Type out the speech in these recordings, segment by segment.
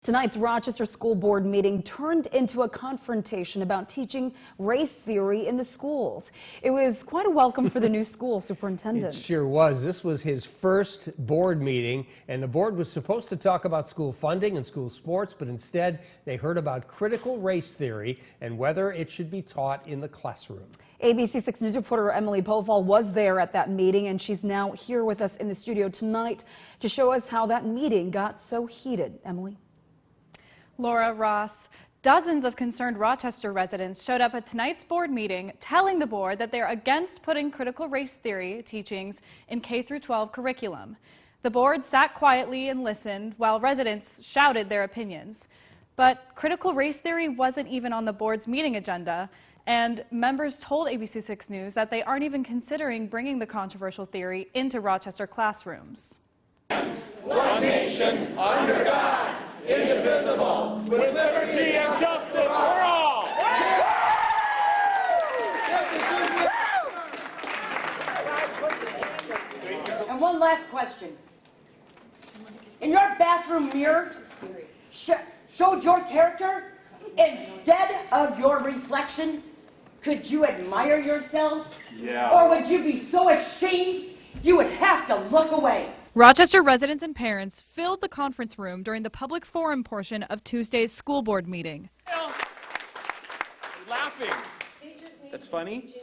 Tonight's Rochester School Board meeting turned into a confrontation about teaching race theory in the schools. It was quite a welcome for the new school superintendent. It sure was. This was his first board meeting, and the board was supposed to talk about school funding and school sports, but instead they heard about critical race theory and whether it should be taught in the classroom. ABC 6 News reporter Emily Povall was there at that meeting, and she's now here with us in the studio tonight to show us how that meeting got so heated. Emily? Laura, Ross, dozens of concerned Rochester residents showed up at tonight's board meeting telling the board that they're against putting critical race theory teachings in K-12 curriculum. The board sat quietly and listened while residents shouted their opinions. But critical race theory wasn't even on the board's meeting agenda, and members told ABC 6 News that they aren't even considering bringing the controversial theory into Rochester classrooms. One nation under God, indivisible, with liberty and justice for all. And one last question. In your bathroom mirror showed your character instead of your reflection. Could you admire yourself? Yeah. Or would you be so ashamed you would have to look away? Rochester residents and parents filled the conference room during the public forum portion of Tuesday's school board meeting. Laughing. That's funny.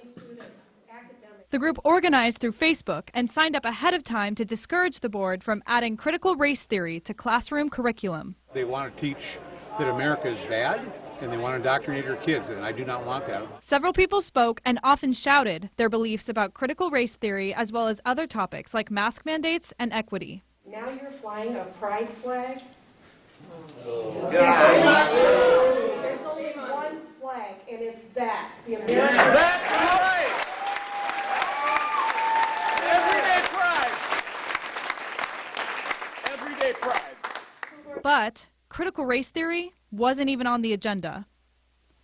The group organized through Facebook and signed up ahead of time to discourage the board from adding critical race theory to classroom curriculum. They want to teach that America is bad, and they want to indoctrinate our kids, and I do not want that. Several people spoke and often shouted their beliefs about critical race theory as well as other topics like mask mandates and equity. Now you're flying a pride flag? There's only one flag, and it's that, the American flag. That's right. Everyday pride. Everyday pride. But critical race theory wasn't even on the agenda.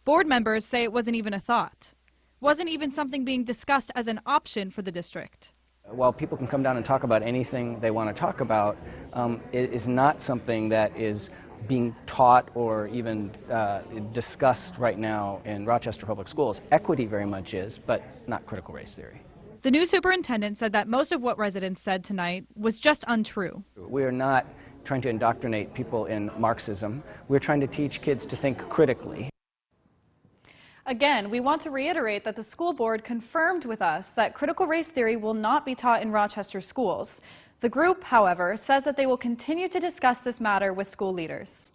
Board members say it wasn't even a thought. Wasn't even something being discussed as an option for the district. While people can come down and talk about anything they want to talk about, it is not something that is being taught or even discussed right now in Rochester Public Schools. Equity very much is, but not critical race theory. The new superintendent said that most of what residents said tonight was just untrue. We are not trying to indoctrinate people in Marxism. We're trying to teach kids to think critically. Again, we want to reiterate that the school board confirmed with us that critical race theory will not be taught in Rochester schools. The group, however, says that they will continue to discuss this matter with school leaders.